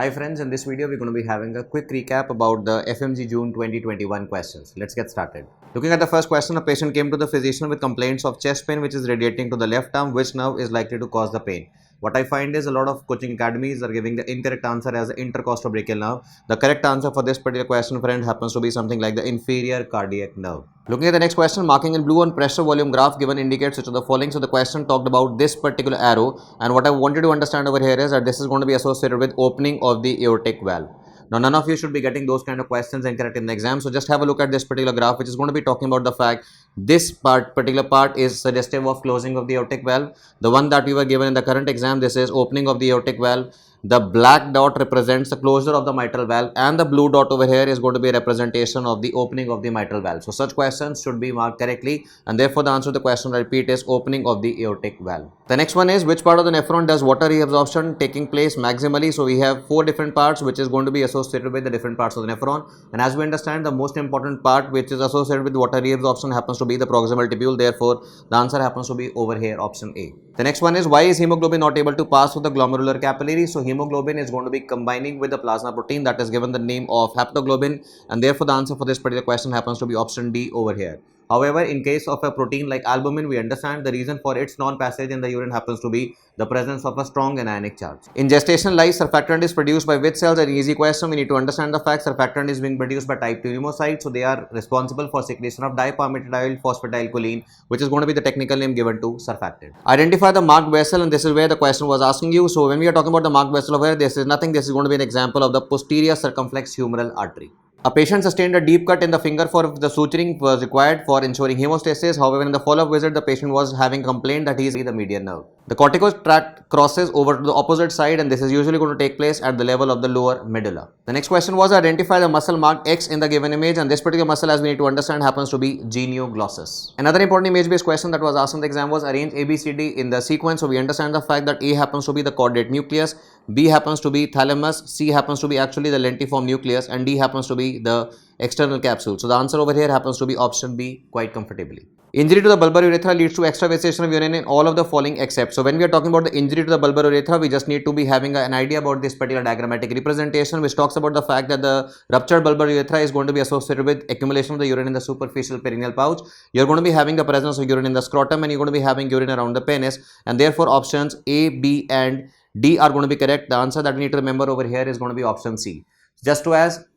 Hi friends, in this video we're going to be having a quick recap about the FMG June 2021 questions. Let's get started. Looking at the first question, a patient came to the physician with complaints of chest pain which is radiating to the left arm. Which nerve is likely to cause the pain? What I find is a lot of coaching academies are giving the incorrect answer as the intercostobrachial nerve. The correct answer for this particular question, friend, happens to be something like the inferior cardiac nerve. Looking at the next question, marking in blue on pressure volume graph given indicates which of the following. So the question talked about this particular arrow, and what I wanted to understand over here is that this is going to be associated with opening of the aortic valve. Now, none of you should be getting those kind of questions incorrect in the exam. So just have a look at this particular graph, which is going to be talking about the fact this particular part is suggestive of closing of the aortic valve. The one that we were given in the current exam, this is opening of the aortic valve. The black dot represents the closure of the mitral valve, and the blue dot over here is going to be a representation of the opening of the mitral valve. So such questions should be marked correctly, and therefore the answer to the question, I repeat, is opening of the aortic valve. The next one is which part of the nephron does water reabsorption taking place maximally? So we have four different parts which is going to be associated with the different parts of the nephron, and as we understand, the most important part which is associated with water reabsorption happens to be the proximal tubule. Therefore the answer happens to be over here, option A. The next one is why is hemoglobin not able to pass through the glomerular capillary? So hemoglobin is going to be combining with the plasma protein that is given the name of haptoglobin, and therefore the answer for this particular question happens to be option D over here. However, in case of a protein like albumin, we understand the reason for its non-passage in the urine happens to be the presence of a strong anionic charge. In gestation life, surfactant is produced by which cells? An easy question. We need to understand the fact surfactant is being produced by type 2 pneumocytes, so they are responsible for secretion of dipalmitidyl phosphatidylcholine, which is going to be the technical name given to surfactant. Identify the marked vessel, and this is where the question was asking you. So when we are talking about the marked vessel over here, this is nothing. This is going to be an example of the posterior circumflex humeral artery. A patient sustained a deep cut in the finger for the suturing was required for ensuring hemostasis. However, in the follow-up visit, the patient was having complained that he is the median nerve. The cortical tract crosses over to the opposite side, and this is usually going to take place at the level of the lower medulla. The next question was identify the muscle marked X in the given image, and this particular muscle, as we need to understand, happens to be genioglossus. Another important image-based question that was asked in the exam was arrange ABCD in the sequence. So we understand the fact that A happens to be the caudate nucleus, B happens to be thalamus, C happens to be actually the lentiform nucleus, and D happens to be the external capsule. So the answer over here happens to be option B quite comfortably. Injury to the bulbar urethra leads to extravasation of urine in all of the following except. So when we are talking about the injury to the bulbar urethra, we just need to be having an idea about this particular diagrammatic representation, which talks about the fact that the ruptured bulbar urethra is going to be associated with accumulation of the urine in the superficial perineal pouch. You're going to be having the presence of urine in the scrotum, and you're going to be having urine around the penis, and therefore options A, B and D are going to be correct. The answer that we need to remember over here is going to be option C. Just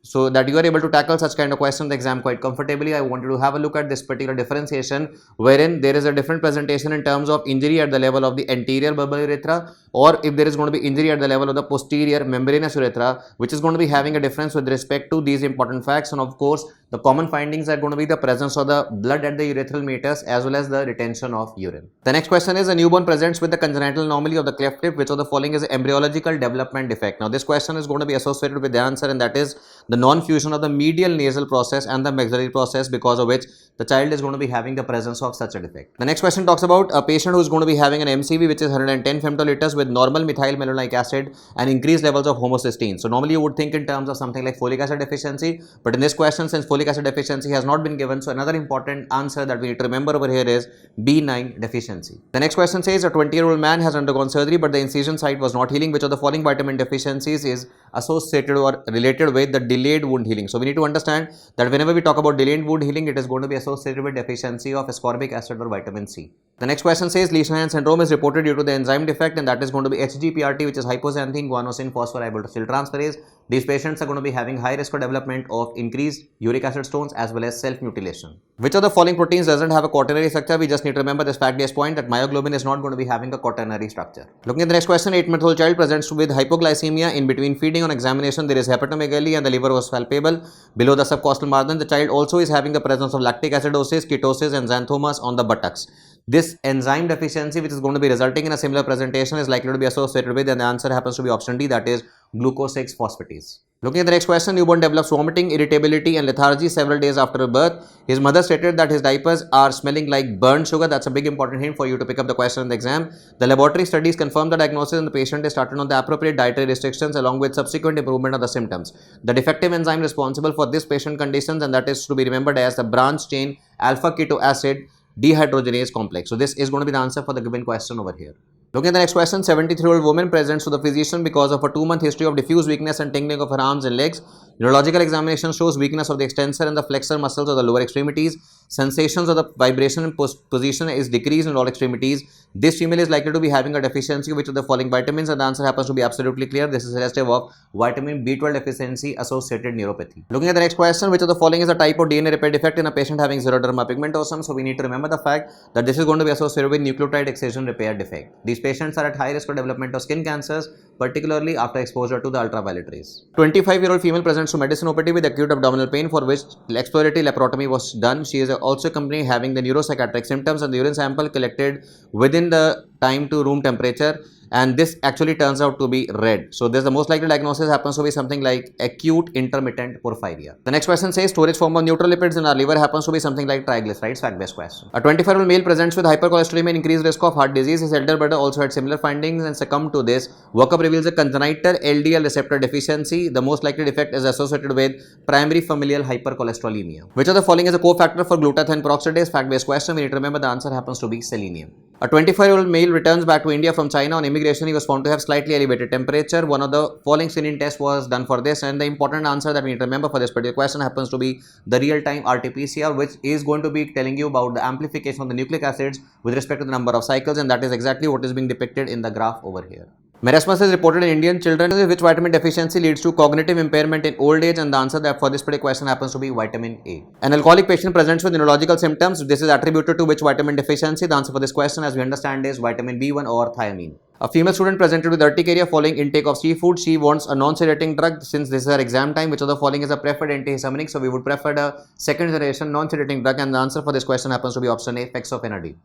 so that you are able to tackle such kind of questions in the exam quite comfortably, I wanted to have a look at this particular differentiation, wherein there is a different presentation in terms of injury at the level of the anterior bulbar urethra, or if there is going to be injury at the level of the posterior membranous urethra, which is going to be having a difference with respect to these important facts. And of course, the common findings are going to be the presence of the blood at the urethral meatus as well as the retention of urine. The next question is a newborn presents with the congenital anomaly of the cleft lip, which of the following is an embryological development defect. Now this question is going to be associated with the answer, and that is the non-fusion of the medial nasal process and the maxillary process, because of which the child is going to be having the presence of such a defect. The next question talks about a patient who is going to be having an MCV which is 110 femtoliters with normal methyl malonic acid and increased levels of homocysteine. So normally you would think in terms of something like folic acid deficiency, but in this question, since folic acid deficiency has not been given, so another important answer that we need to remember over here is B9 deficiency. The next question says a 20-year-old man has undergone surgery but the incision site was not healing. Which of the following vitamin deficiencies is associated or related with the delayed wound healing? So we need to understand that whenever we talk about delayed wound healing, it is going to be associated with deficiency of ascorbic acid or vitamin C. The next question says Leishman syndrome is reported due to the enzyme defect, and that is going to be HGPRT, which is hypoxanthine guanosine phosphoribultosyl transferase. These patients are going to be having high risk for development of increased uric acid stones as well as self-mutilation. Which of the following proteins doesn't have a quaternary structure? We just need to remember this fact-based point that myoglobin is not going to be having a quaternary structure. Looking at the next question, 8-month-old child presents with hypoglycemia. In between feeding on examination, there is hepatomegaly and the liver was palpable below the subcostal margin. The child also is having the presence of lactic acidosis, ketosis and xanthomas on the buttocks. This enzyme deficiency, which is going to be resulting in a similar presentation, is likely to be associated with, and the answer happens to be option D, that is glucose 6 phosphatase. Looking at the next question, newborn develops vomiting, irritability and lethargy several days after birth. His mother stated that his diapers are smelling like burnt sugar. That's a big important hint for you to pick up the question in the exam. The laboratory studies confirm the diagnosis and the patient is started on the appropriate dietary restrictions along with subsequent improvement of the symptoms. The defective enzyme responsible for this patient conditions, and that is to be remembered as the branch chain alpha keto acid dehydrogenase complex. So this is going to be the answer for the given question over here. Looking at the next question, 73-year-old woman presents to the physician because of a 2-month history of diffuse weakness and tingling of her arms and legs. Neurological examination shows weakness of the extensor and the flexor muscles of the lower extremities. Sensations of the vibration and position is decreased in all extremities. This female is likely to be having a deficiency which of the following vitamins, and the answer happens to be absolutely clear. This is suggestive of vitamin B12 deficiency associated neuropathy. Looking at the next question, which of the following is a type of DNA repair defect in a patient having xeroderma pigmentosum? So we need to remember the fact that this is going to be associated with nucleotide excision repair defect. These patients are at high risk for development of skin cancers, particularly after exposure to the ultraviolet rays. 25-year-old female presents to medicine OPD with acute abdominal pain for which exploratory laparotomy was done. She is also accompanied having the neuropsychiatric symptoms, and the urine sample collected within the time to room temperature, and this actually turns out to be red. So this the most likely diagnosis happens to be something like acute intermittent porphyria. The next question says storage form of neutral lipids in our liver happens to be something like triglycerides. Fact-based question. A 25-year-old male presents with hypercholesterolemia and increased risk of heart disease. His elder brother also had similar findings and succumbed to this. Workup reveals a congenital LDL receptor deficiency. The most likely defect is associated with primary familial hypercholesterolemia. Which of the following is a cofactor for glutathione peroxidase? Fact-based question. We need to remember the answer happens to be selenium. A 25-year-old male returns back to India from China. On immigration, he was found to have slightly elevated temperature. One of the following screening tests was done for this, and the important answer that we need to remember for this particular question happens to be the real-time RT-PCR, which is going to be telling you about the amplification of the nucleic acids with respect to the number of cycles, and that is exactly what is being depicted in the graph over here. Marasmus is reported in Indian children. Which vitamin deficiency leads to cognitive impairment in old age? And the answer that for this particular question happens to be vitamin A. An alcoholic patient presents with neurological symptoms. This is attributed to which vitamin deficiency? The answer for this question, as we understand, is vitamin B1 or thiamine. A female student presented with urticaria following intake of seafood. She wants a non-sedating drug since this is her exam time. Which of the following is a preferred antihistaminic? So we would prefer the second generation non-sedating drug, and the answer for this question happens to be option A, fexofenadine.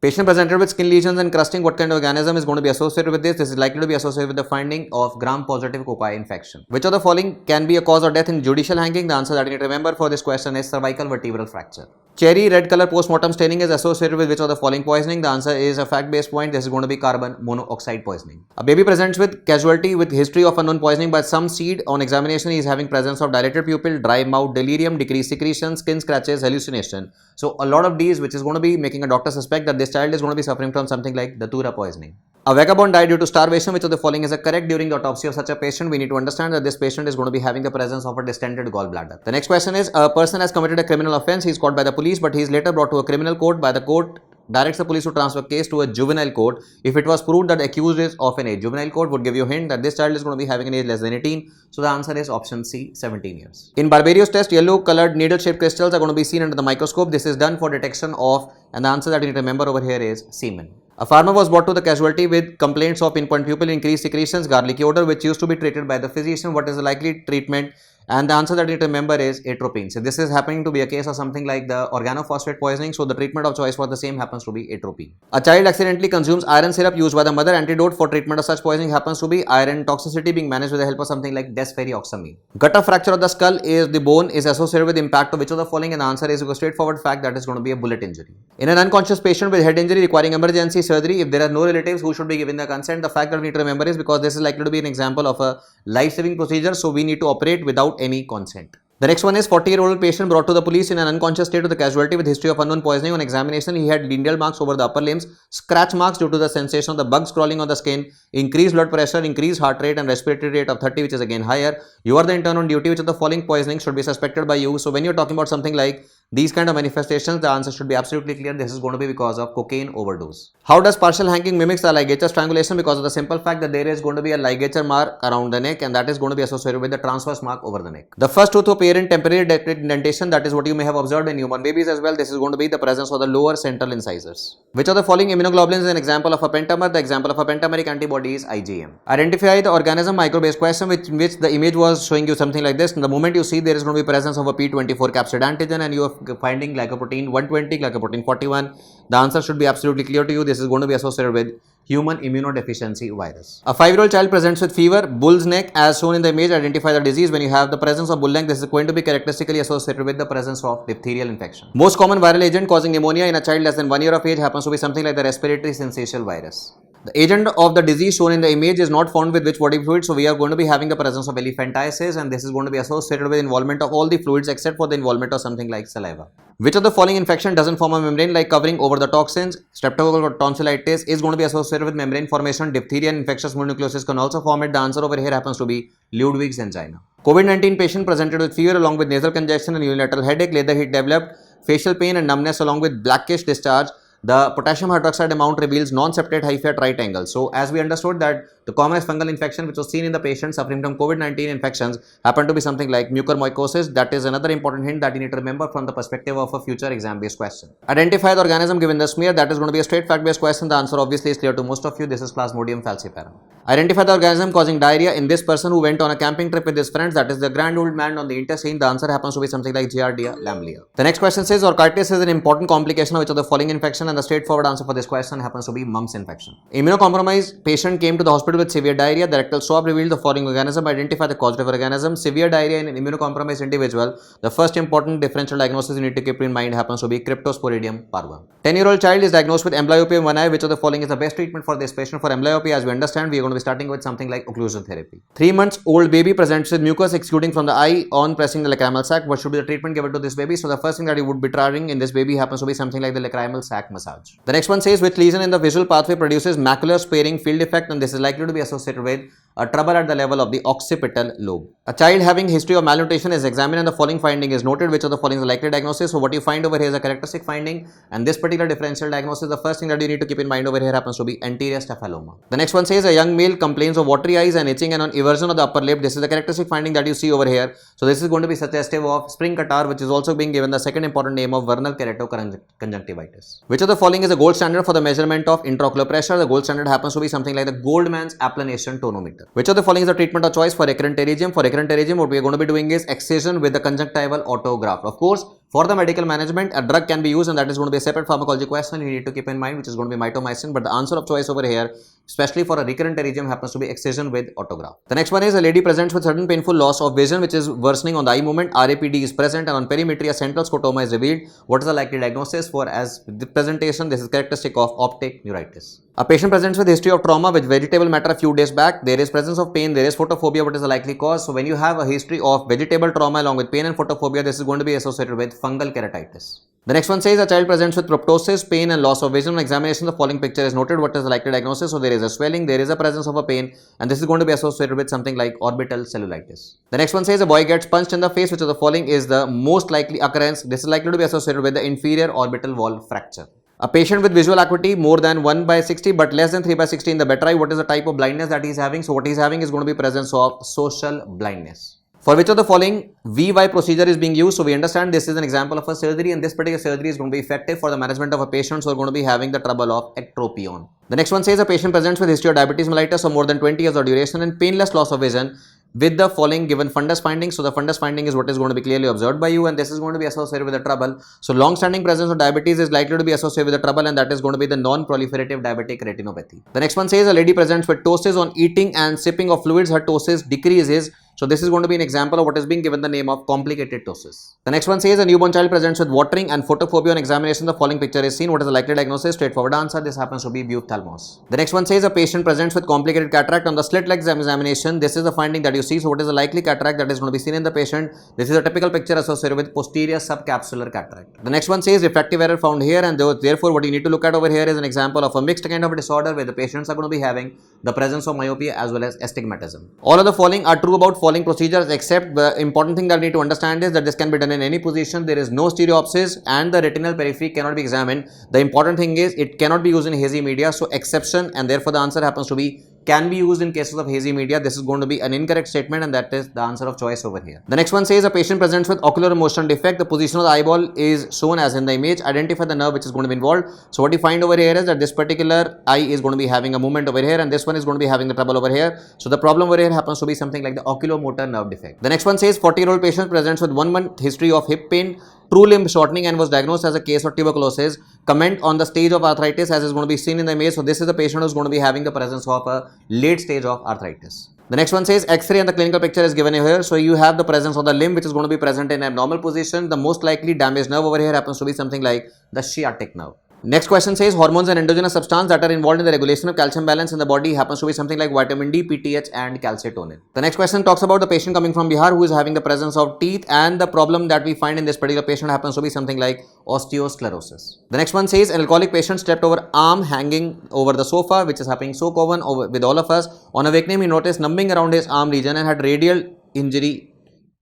Patient presented with skin lesions and crusting. What kind of organism is going to be associated with this? This is likely to be associated with the finding of gram-positive cocci infection. Which of the following can be a cause of death in judicial hanging? The answer that you need to remember for this question is cervical vertebral fracture. Cherry red color post-mortem staining is associated with which of the following poisoning? The answer is a fact-based point. This is going to be carbon monoxide poisoning. A baby presents with casualty with history of unknown poisoning by some seed. On examination, he is having presence of dilated pupil, dry mouth, delirium, decreased secretion, skin scratches, hallucination. So a lot of these, which is going to be making a doctor suspect that this child is going to be suffering from something like datura poisoning. A vagabond died due to starvation. Which of the following is correct? During the autopsy of such a patient, we need to understand that this patient is going to be having the presence of a distended gallbladder. The next question is, a person has committed a criminal offense. He is caught by the police, but he is later brought to a criminal court. By the court directs the police to transfer case to a juvenile court. If it was proved that the accused is of an age, juvenile court would give you a hint that this child is going to be having an age less than 18. So the answer is option C, 17 years. In Barbario's test, yellow colored needle shaped crystals are going to be seen under the microscope. This is done for detection of, and the answer that you need to remember over here is semen. A farmer was brought to the casualty with complaints of pinpoint pupil, increased secretions, garlicky odor, which used to be treated by the physician. What is the likely treatment? And the answer that you need to remember is atropine. So this is happening to be a case of something like the organophosphate poisoning. So the treatment of choice for the same happens to be atropine. A child accidentally consumes iron syrup used by the mother. Antidote for treatment of such poisoning happens to be iron toxicity being managed with the help of something like desferrioxamine. Gutter fracture of the skull is the bone is associated with impact of which of the following, and the answer is a straightforward fact that is going to be a bullet injury. In an unconscious patient with head injury requiring emergency surgery, if there are no relatives who should be giving the consent, the fact that we need to remember is because this is likely to be an example of a life-saving procedure, so we need to operate without any consent. The next one is 40-year-old patient brought to the police in an unconscious state with a casualty with history of unknown poisoning. On examination, he had needle marks over the upper limbs, scratch marks due to the sensation of the bugs crawling on the skin, increased blood pressure, increased heart rate and respiratory rate of 30, which is again higher. You are the intern on duty. Which of the following poisoning should be suspected by you? So when you're talking about something like these kind of manifestations, the answer should be absolutely clear. This is going to be because of cocaine overdose. How does partial hanging mimics the ligature strangulation? Because of the simple fact that there is going to be a ligature mark around the neck, and that is going to be associated with the transverse mark over the neck. The first tooth appear in temporary indentation, that is what you may have observed in human babies as well. This is going to be the presence of the lower central incisors. Which of the following immunoglobulins is an example of a pentamer? The example of a pentameric antibody is IgM. Identify the organism micro-based question which the image was showing you something like this. And the moment you see there is going to be presence of a P24 capsid antigen and you are finding glycoprotein 120, glycoprotein 41. The answer should be absolutely clear to you. This is going to be associated with human immunodeficiency virus. A 5-year-old child presents with fever, bull's neck as shown in the image. Identify the disease. When you have the presence of bull neck, this is going to be characteristically associated with the presence of diphtherial infection. Most common viral agent causing pneumonia in a child less than 1 year of age happens to be something like the respiratory syncytial virus. The agent of the disease shown in the image is not found with which body fluid, so we are going to be having the presence of elephantiasis, and this is going to be associated with involvement of all the fluids except for the involvement of something like saliva. Which of the following infection doesn't form a membrane like covering over the toxins? Streptococcal or tonsillitis is going to be associated with membrane formation. Diphtheria and infectious mononucleosis can also form it. The answer over here happens to be Ludwig's angina. COVID-19 patient presented with fever along with nasal congestion and unilateral headache. Later he developed facial pain and numbness along with blackish discharge. The potassium hydroxide amount reveals non-septate hyphae at right angle. So, as we understood that the commonest fungal infection which was seen in the patient suffering from COVID-19 infections happened to be something like mucormycosis. That is another important hint that you need to remember from the perspective of a future exam-based question. Identify the organism given the smear. That is going to be a straight fact-based question. The answer obviously is clear to most of you. This is Plasmodium falciparum. Identify the organism causing diarrhea in this person who went on a camping trip with his friends. That is the grand old man on the intestine. The answer happens to be something like Giardia lamblia. The next question says orchitis is an important complication of which of the following infection, and the straightforward answer for this question happens to be mumps infection. Immunocompromised patient came to the hospital with severe diarrhea. The rectal swab revealed the following organism. Identify the causative organism. Severe diarrhea in an immunocompromised individual. The first important differential diagnosis you need to keep in mind happens to be Cryptosporidium parva. 10-year-old child is diagnosed with amblyopia in one eye. Which of the following is the best treatment for this patient for amblyopia? As we understand, we are going to be starting with something like occlusion therapy. 3 months old baby presents with mucus exuding from the eye on pressing the lacrimal sac. What should be the treatment given to this baby? So the first thing that you would be trying in this baby happens to be something like the lacrimal sac massage. The next one says which lesion in the visual pathway produces macular sparing field effect, and this is likely to be associated with a trouble at the level of the occipital lobe. A child having history of malnutrition is examined and the following finding is noted. Which of the following is the likely diagnosis? So what you find over here is a characteristic finding, and this particular differential diagnosis, the first thing that you need to keep in mind over here happens to be anterior cephaloma. The next one says a young male complains of watery eyes and itching and on eversion of the upper lip. This is the characteristic finding that you see over here. So this is going to be suggestive of spring catarrh, which is also being given the second important name of vernal keratoconjunctivitis. Which of the following is a gold standard for the measurement of intraocular pressure? The gold standard happens to be something like the Goldman's applanation tonometer. Which of the following is the treatment of choice for recurrent pterygium? For recurrent pterygium, what we are going to be doing is excision with the conjunctival autograft. Of course, for the medical management, a drug can be used, and that is going to be a separate pharmacology question you need to keep in mind, which is going to be mitomycin. But the answer of choice over here, especially for a recurrent pterygium, happens to be excision with autograft. The next one is a lady presents with certain painful loss of vision, which is worsening on the eye movement. RAPD is present, and on perimetry, a central scotoma is revealed. What is the likely diagnosis for as the presentation? This is characteristic of optic neuritis. A patient presents with history of trauma with vegetable matter a few days back. There is presence of pain, there is photophobia. What is the likely cause? So when you have a history of vegetable trauma along with pain and photophobia, this is going to be associated with fungal keratitis. The next one says a child presents with proptosis, pain and loss of vision. On examination, the following picture is noted. What is the likely diagnosis? So there is a swelling, there is a presence of a pain, and this is going to be associated with something like orbital cellulitis. The next one says a boy gets punched in the face. Which of the following is the most likely occurrence? This is likely to be associated with the inferior orbital wall fracture. A patient with visual acuity more than 1/60 but less than 3/60 in the betri. What is the type of blindness that he is having? So what he is having is going to be presence of social blindness. For which of the following VY procedure is being used? So we understand this is an example of a surgery, and this particular surgery is going to be effective for the management of a patient who are going to be having the trouble of ectropion. The next one says a patient presents with history of diabetes mellitus for more than 20 years of duration and painless loss of vision with the following given fundus findings. So the fundus finding is what is going to be clearly observed by you, and this is going to be associated with the trouble. So long-standing presence of diabetes is likely to be associated with the trouble, and that is going to be the non-proliferative diabetic retinopathy. The next one says a lady presents with ptosis on eating and sipping of fluids. Her ptosis decreases. So this is going to be an example of what is being given the name of complicated ptosis. The next one says a newborn child presents with watering and photophobia on examination. The following picture is seen. What is the likely diagnosis? Straightforward answer. This happens to be ophthalmos. The next one says a patient presents with complicated cataract on the slit leg examination. This is the finding that you see. So what is the likely cataract that is going to be seen in the patient? This is a typical picture associated with posterior subcapsular cataract. The next one says refractive error found here, and therefore what you need to look at over here is an example of a mixed kind of a disorder where the patients are going to be having the presence of myopia as well as astigmatism. All of the following are true about following procedures, except the important thing that you need to understand is that this can be done in any position. There is no stereopsis and the retinal periphery cannot be examined. The important thing is it cannot be used in hazy media, so exception, and therefore the answer happens to be can be used in cases of hazy media. This is going to be an incorrect statement, and that is the answer of choice over here. The next one says a patient presents with ocular motion defect. The position of the eyeball is shown as in the image. Identify the nerve which is going to be involved. So what you find over here is that this particular eye is going to be having a movement over here, and this one is going to be having the trouble over here. So the problem over here happens to be something like the oculomotor nerve defect. The next one says 40-year-old patient presents with 1 month history of hip pain, true limb shortening, and was diagnosed as a case of tuberculosis. Comment on the stage of arthritis as is going to be seen in the image. So this is the patient who is going to be having the presence of a late stage of arthritis. The next one says X-ray and the clinical picture is given here. So you have the presence of the limb which is going to be present in abnormal position. The most likely damaged nerve over here happens to be something like the sciatic nerve. Next question says hormones and endogenous substances that are involved in the regulation of calcium balance in the body happens to be something like vitamin D, PTH and calcitonin. The next question talks about the patient coming from Bihar who is having the presence of teeth, and the problem that we find in this particular patient happens to be something like osteosclerosis. The next one says an alcoholic patient slept over arm hanging over the sofa, which is happening so common with all of us. On awakening, he noticed numbing around his arm region and had radial injury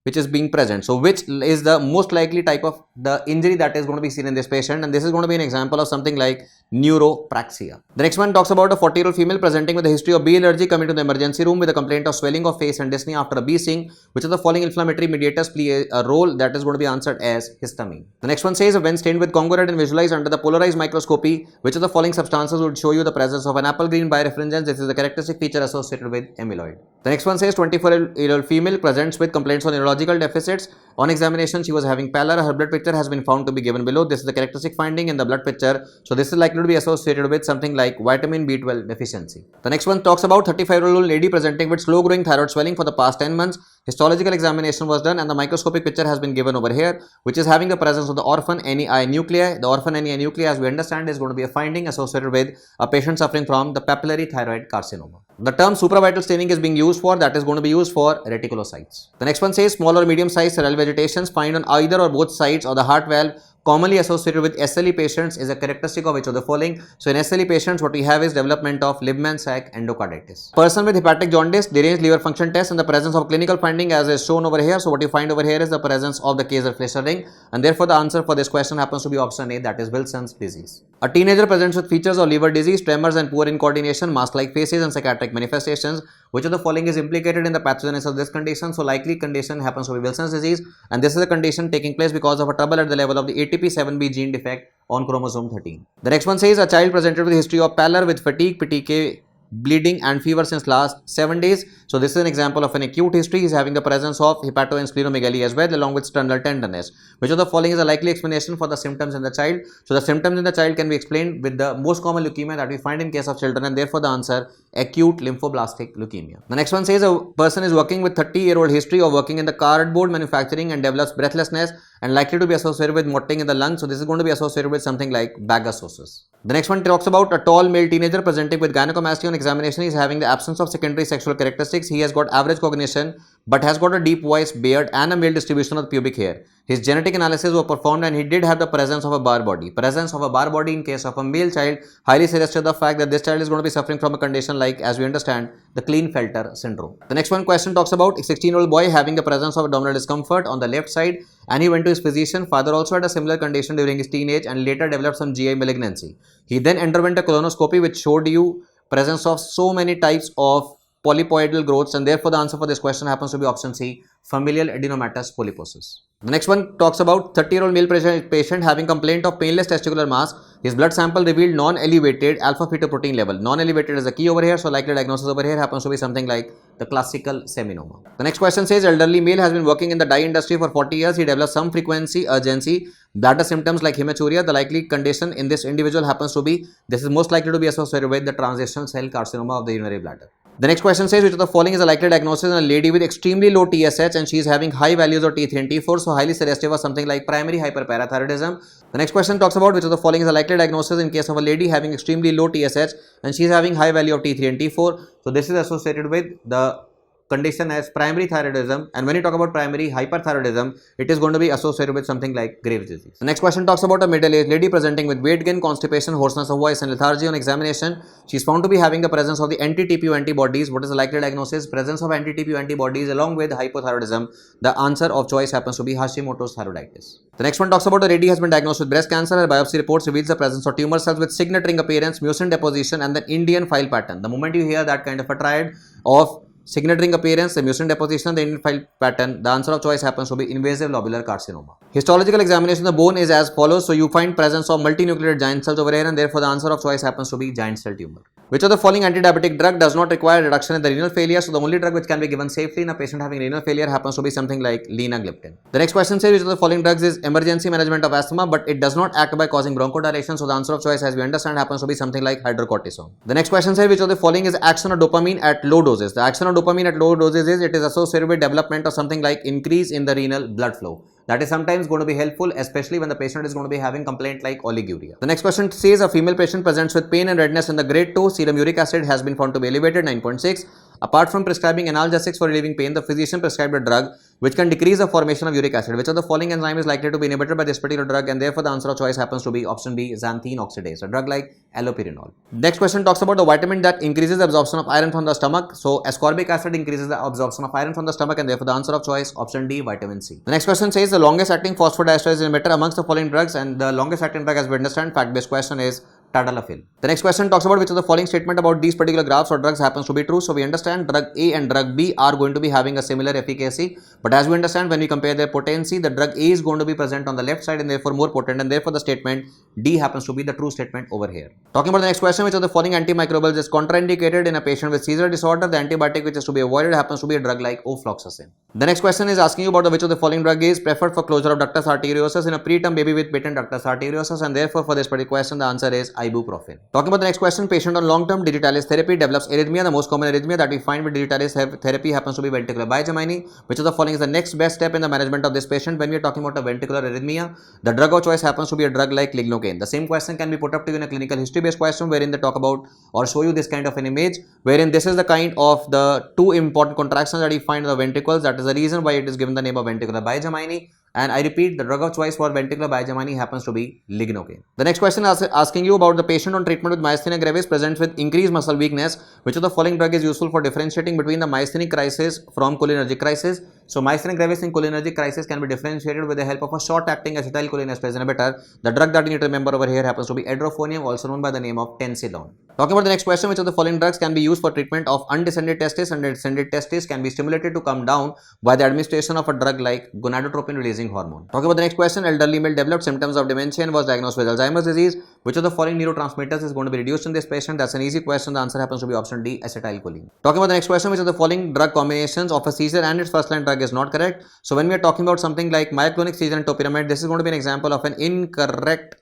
which is being present. So which is the most likely type of the injury that is going to be seen in this patient, and this is going to be an example of something like neuropraxia. The next one talks about a 40-year-old female presenting with a history of bee allergy coming to the emergency room with a complaint of swelling of face and dyspnea after a bee sting. Which of the following inflammatory mediators play a role? That is going to be answered as histamine. The next one says when stained with Congo red and visualized under the polarized microscopy, which of the following substances would show you the presence of an apple green birefringence? This is the characteristic feature associated with amyloid. The next one says 24-year-old female presents with complaints of neurological deficits. On examination, she was having pallor. Her blood picture has been found to be given below. This is the characteristic finding in the blood picture. So this is likely to be associated with something like vitamin B12 deficiency. The next one talks about 35-year-old lady presenting with slow growing thyroid swelling for the past 10 months. Histological examination was done and the microscopic picture has been given over here, which is having the presence of the orphan NEI nuclei. The orphan NEI nuclei, as we understand, is going to be a finding associated with a patient suffering from the papillary thyroid carcinoma. The term supravital staining is being used for, that is going to be used for reticulocytes. The next one says small or medium sized cerebral vegetations find on either or both sides of the heart valve commonly associated with SLE patients is a characteristic of which of the following? So in SLE patients, what we have is development of Libman-Sack endocarditis. Person with hepatic jaundice, deranged liver function test, and the presence of clinical finding as is shown over here. So what you find over here is the presence of the Kayser-Fleischer ring, and therefore the answer for this question happens to be option A, that is Wilson's disease. A teenager presents with features of liver disease, tremors and poor in coordination, mask-like faces and psychiatric manifestations. Which of the following is implicated in the pathogenesis of this condition? So likely condition happens to be Wilson's disease, and this is a condition taking place because of a trouble at the level of the ATP7B gene defect on chromosome 13. The next one says a child presented with a history of pallor with fatigue, PTK, bleeding and fever since last 7 days. So this is an example of an acute history. He is having the presence of hepato and splenomegaly as well, along with sternal tenderness. Which of the following is a likely explanation for the symptoms in the child? So the symptoms in the child can be explained with the most common leukemia that we find in case of children, and therefore the answer acute lymphoblastic leukemia. The next one says a person is working with 30-year-old history of working in the cardboard manufacturing and develops breathlessness and likely to be associated with motting in the lungs. So this is going to be associated with something like bagasosis. The next one talks about a tall male teenager presenting with gynecomastia. On examination, he is having the absence of secondary sexual characteristics. He has got average cognition but has got a deep voice, beard and a male distribution of pubic hair. His genetic analysis was performed and he did have the presence of a bar body. Presence of a bar body in case of a male child highly suggested the fact that this child is going to be suffering from a condition like, as we understand, the Klinefelter syndrome. The next one question talks about a 16-year-old boy having the presence of abdominal discomfort on the left side, and he went to his physician. Father also had a similar condition during his teenage and later developed some GI malignancy. He then underwent a colonoscopy which showed you presence of so many types of polypoidal growths, and therefore the answer for this question happens to be option C, familial adenomatous polyposis. The next one talks about 30-year-old male patient having complaint of painless testicular mass. His blood sample revealed non-elevated alpha-fetoprotein level. Non-elevated is the key over here, so likely diagnosis over here happens to be something like the classical seminoma. The next question says elderly male has been working in the dye industry for 40 years. He develops some frequency urgency bladder symptoms like hematuria. The likely condition in this individual happens to be, this is most likely to be associated with the transitional cell carcinoma of the urinary bladder. The next question says which of the following is a likely diagnosis in a lady with extremely low TSH and she is having high values of T3 and T4, so highly suggestive of something like primary hyperparathyroidism. The next question talks about which of the following is a likely diagnosis in case of a lady having extremely low TSH and she is having high value of T3 and T4. So this is associated with the condition as primary thyroidism, and when you talk about primary hyperthyroidism, it is going to be associated with something like Graves' disease. The next question talks about a middle-aged lady presenting with weight gain, constipation, hoarseness of voice and lethargy. On examination, she is found to be having the presence of the anti-TPO antibodies. What is the likely diagnosis? Presence of anti-TPO antibodies along with hypothyroidism. The answer of choice happens to be Hashimoto's thyroiditis. The next one talks about a lady has been diagnosed with breast cancer. Her biopsy reports reveals the presence of tumor cells with signet ring appearance, mucin deposition and the Indian file pattern. The moment you hear that kind of a triad of signet ring appearance, the mucin deposition, the Indian file pattern, the answer of choice happens to be invasive lobular carcinoma. Histological examination of the bone is as follows. So you find presence of multinucleated giant cells over here, and therefore the answer of choice happens to be giant cell tumor. Which of the following antidiabetic drug does not require reduction in the renal failure? So the only drug which can be given safely in a patient having renal failure happens to be something like linagliptin. The next question says which of the following drugs is emergency management of asthma, but it does not act by causing bronchodilation. So the answer of choice, as we understand, happens to be something like hydrocortisone. The next question says which of the following is action of dopamine at low doses? The action of dopamine at low doses is it is associated with development of something like increase in the renal blood flow. That is sometimes going to be helpful, especially when the patient is going to be having complaint like oliguria. The next question says a female patient presents with pain and redness in the grade 2. Serum uric acid has been found to be elevated 9.6. Apart from prescribing analgesics for relieving pain, the physician prescribed a drug which can decrease the formation of uric acid. Which of the following enzyme is likely to be inhibited by this particular drug? And therefore the answer of choice happens to be option B, xanthine oxidase, a drug like allopurinol. Next question talks about the vitamin that increases the absorption of iron from the stomach. So ascorbic acid increases the absorption of iron from the stomach, and therefore the answer of choice option D, vitamin C. The next question says the longest acting phosphodiesterase inhibitor amongst the following drugs, and the longest acting drug, as we understand, fact-based question, is tadalafil. The next question talks about which of the following statement about these particular graphs or drugs happens to be true. So we understand drug A and drug B are going to be having a similar efficacy, but as we understand, when we compare their potency, the drug A is going to be present on the left side and therefore more potent, and therefore the statement D happens to be the true statement over here. Talking about the next question, which of the following antimicrobials is contraindicated in a patient with seizure disorder? The antibiotic which is to be avoided happens to be a drug like ofloxacin. The next question is asking you about which of the following drug is preferred for closure of ductus arteriosus in a preterm baby with patent ductus arteriosus, and therefore for this particular question the answer is ibuprofen. Talking about the next question, patient on long-term digitalis therapy develops arrhythmia. The most common arrhythmia that we find with digitalis therapy happens to be ventricular bigeminy. Which of the following is the next best step in the management of this patient? When we are talking about a ventricular arrhythmia, the drug of choice happens to be a drug like lignocaine. The same question can be put up to you in a clinical history-based question, wherein they talk about or show you this kind of an image, wherein this is the kind of the two important contractions that you find in the ventricles. That is the reason why it is given the name of ventricular bigeminy. And I repeat, the drug of choice for ventricular bigeminy happens to be lignocaine. The next question is asking you about the patient on treatment with myasthenia gravis presents with increased muscle weakness. Which of the following drug is useful for differentiating between the myasthenic crisis from cholinergic crisis? So myasthenia gravis and cholinergic crisis can be differentiated with the help of a short-acting acetylcholinesterase inhibitor. The drug that you need to remember over here happens to be edrophonium, also known by the name of tensidone. Talking about the next question, which of the following drugs can be used for treatment of undescended testis? And descended testis can be stimulated to come down by the administration of a drug like gonadotropin releasing hormone. Talking about the next question, elderly male developed symptoms of dementia and was diagnosed with Alzheimer's disease. Which of the following neurotransmitters is going to be reduced in this patient? That's an easy question. The answer happens to be option D, acetylcholine. Talking about the next question, which of the following drug combinations of a seizure and its first line drug is not correct? So when we are talking about something like myoclonic seizure and topiramate, this is going to be an example of an incorrect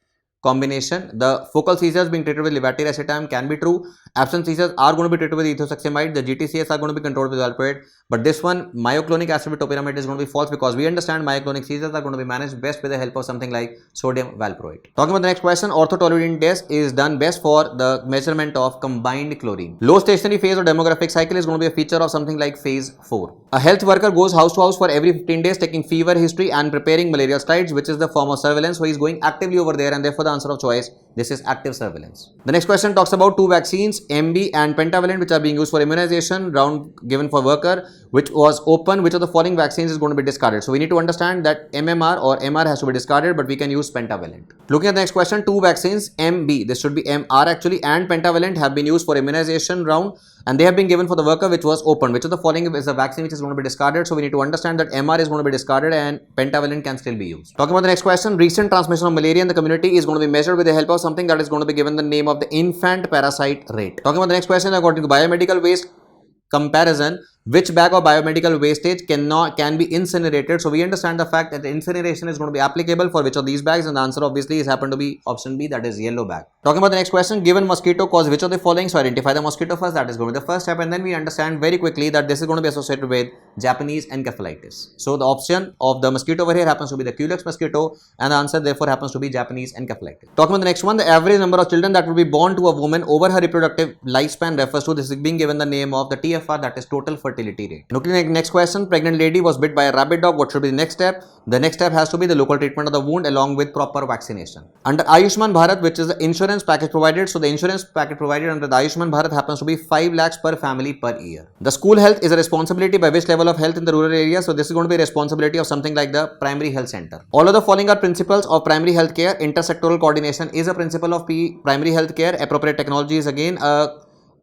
combination. The focal seizures being treated with levetiracetam can be true. Absent seizures are going to be treated with ethosuximide. The GTCS are going to be controlled with valproate. But this one, myoclonic acid with topiramate, is going to be false, because we understand myoclonic seizures are going to be managed best with the help of something like sodium valproate. Talking about the next question, orthotoluidine test is done best for the measurement of combined chlorine. Low stationary phase or demographic cycle is going to be a feature of something like phase 4. A health worker goes house to house for every 15 days taking fever history and preparing malarial slides, which is the form of surveillance. So he is going actively over there, and therefore the answer of choice, this is active surveillance. The next question talks about two vaccines, MB and pentavalent, which are being used for immunization, round given for worker, which was open. Which of the following vaccines is going to be discarded? So we need to understand that MMR or MR has to be discarded, but we can use pentavalent. Looking at the next question, two vaccines, MB, this should be MR actually, and pentavalent have been used for immunization round, and they have been given for the worker which was open. Which of the following is a vaccine which is going to be discarded? So we need to understand that MR is going to be discarded and pentavalent can still be used. Talking about the next question, recent transmission of malaria in the community is going to be measured with the help of something that is going to be given the name of the infant parasite rate. Talking about the next question, according to biomedical waste comparison, which bag of biomedical wastage can be incinerated? So we understand the fact that the incineration is going to be applicable for which of these bags, and the answer obviously is happen to be option B, that is yellow bag. Talking about the next question, given mosquito cause which of the following? So identify the mosquito first, that is going to be the first step, and then we understand very quickly that this is going to be associated with Japanese encephalitis. So the option of the mosquito over here happens to be the Culex mosquito, and the answer therefore happens to be Japanese encephalitis. Talking about the next one, the average number of children that will be born to a woman over her reproductive lifespan refers to, this is being given the name of the TFR, that is total fertility rate. Looking at the next question, pregnant lady was bit by a rabid dog. What should be the next step? The next step has to be the local treatment of the wound along with proper vaccination. Under Ayushman Bharat, which is the insurance package provided, so the insurance package provided under the Ayushman Bharat happens to be 5 lakhs per family per year. The school health is a responsibility by which level of health in the rural area? So this is going to be a responsibility of something like the primary health center. All of the following are principles of primary health care. Intersectoral coordination is a principle of primary health care. Appropriate technology is again a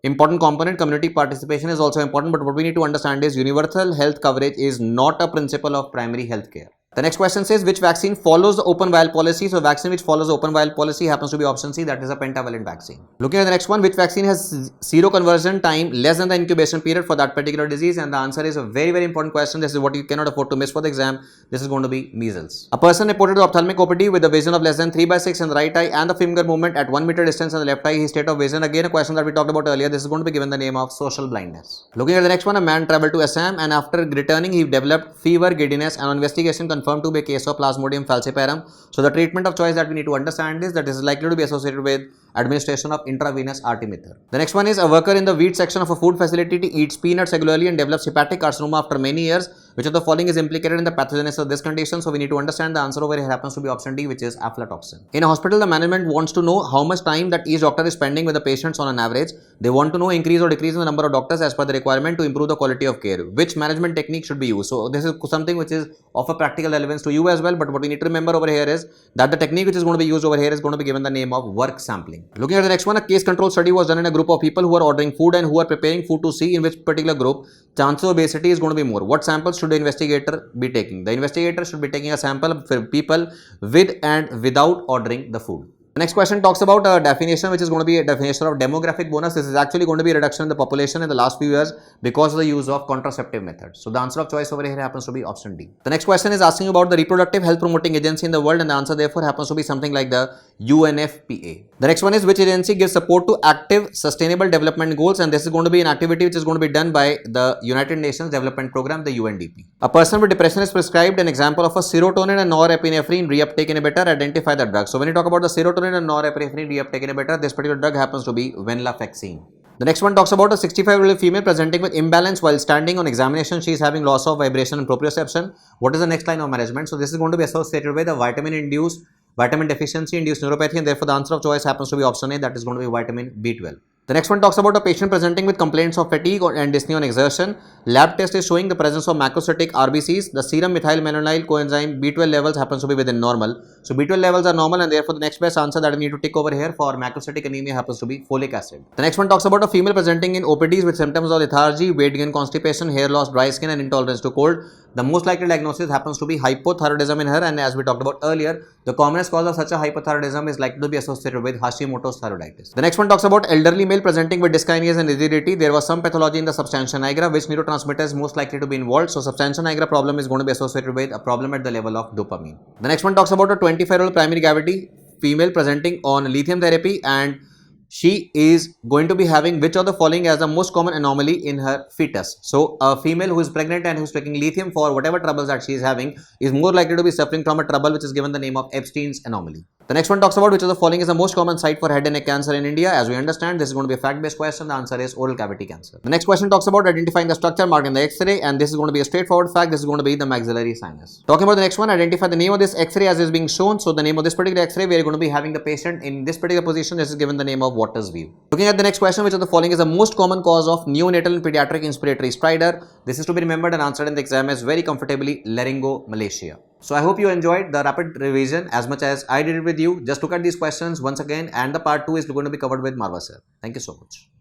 important component. Community participation is also important, but what we need to understand is universal health coverage is not a principle of primary health care. The next question says which vaccine follows the open vial policy? So vaccine which follows the open vial policy happens to be option C, that is a pentavalent vaccine. Looking at the next one, which vaccine has zero conversion time less than the incubation period for that particular disease? And the answer is a very, very important question. This is what you cannot afford to miss for the exam. This is going to be measles. A person reported to ophthalmic OPD with a vision of less than 3/6 in the right eye and the finger movement at 1 meter distance in the left eye. His state of vision, again a question that we talked about earlier. This is going to be given the name of social blindness. Looking at the next one, a man traveled to Assam and after returning he developed fever, giddiness, and on investigation confirmed confirmed to be a case of Plasmodium falciparum. So the treatment of choice that we need to understand is that this is likely to be associated with administration of intravenous artemether. The next one is a worker in the wheat section of a food facility eats peanuts regularly and develops hepatic carcinoma after many years. Which of the following is implicated in the pathogenesis of this condition? So we need to understand the answer over here happens to be option D, which is aflatoxin. In a hospital, the management wants to know how much time that each doctor is spending with the patients on an average. They want to know increase or decrease in the number of doctors as per the requirement to improve the quality of care. Which management technique should be used? So this is something which is of a practical relevance to you as well. But what we need to remember over here is that the technique which is going to be used over here is going to be given the name of work sampling. Looking at the next one, a case control study was done in a group of people who are ordering food and who are preparing food to see in which particular group chances of obesity is going to be more. What samples should the investigator be taking? The investigator should be taking a sample for people with and without ordering the food. The next question talks about a definition which is going to be a definition of demographic bonus. This is actually going to be a reduction in the population in the last few years because of the use of contraceptive methods. So the answer of choice over here happens to be option D. The next question is asking about the reproductive health promoting agency in the world, and the answer therefore happens to be something like the UNFPA. The next one is which agency gives support to active sustainable development goals, and this is going to be an activity which is going to be done by the United Nations Development Program, the UNDP. A person with depression is prescribed an example of a serotonin and norepinephrine reuptake inhibitor. Identify the drug. So when you talk about the serotonin and norepinephrine reuptake inhibitor, this particular drug happens to be venlafaxine. The next one talks about a 65-year-old female presenting with imbalance while standing on examination. She is having loss of vibration and proprioception. What is the next line of management? So this is going to be associated with a vitamin deficiency induced neuropathy, and therefore the answer of choice happens to be option A, that is going to be vitamin B12. The next one talks about a patient presenting with complaints of fatigue and dyspnea on exertion. Lab test is showing the presence of macrocytic RBCs. The serum methylmalonyl coenzyme B12 levels happens to be within normal. So B12 levels are normal, and therefore the next best answer that we need to tick over here for macrocytic anemia happens to be folic acid. The next one talks about a female presenting in OPDs with symptoms of lethargy, weight gain, constipation, hair loss, dry skin and intolerance to cold. The most likely diagnosis happens to be hypothyroidism in her, and as we talked about earlier, the commonest cause of such a hypothyroidism is likely to be associated with Hashimoto's thyroiditis. The next one talks about elderly male presenting with dyskinesia and rigidity. There was some pathology in the substantia nigra, which neurotransmitter is most likely to be involved. So substantia nigra problem is going to be associated with a problem at the level of dopamine. The next one talks about a 25-year-old primary gravity female presenting on lithium therapy, and she is going to be having which of the following as the most common anomaly in her fetus. So a female who is pregnant and who is taking lithium for whatever troubles that she is having is more likely to be suffering from a trouble which is given the name of Epstein's anomaly. The next one talks about which of the following is the most common site for head and neck cancer in India. As we understand, this is going to be a fact-based question. The answer is oral cavity cancer. The next question talks about identifying the structure marked in the X-ray, and this is going to be a straightforward fact. This is going to be the maxillary sinus. Talking about the next one, identify the name of this X-ray as is being shown. So the name of this particular X-ray, we are going to be having the patient in this particular position. This is given the name of Waters view. Looking at the next question, which of the following is the most common cause of neonatal and pediatric inspiratory stridor? This is to be remembered and answered in the exam as very comfortably laryngomalacia. So I hope you enjoyed the rapid revision as much as I did it with you. Just look at these questions once again, and the part 2 is going to be covered with Marva sir. Thank you so much.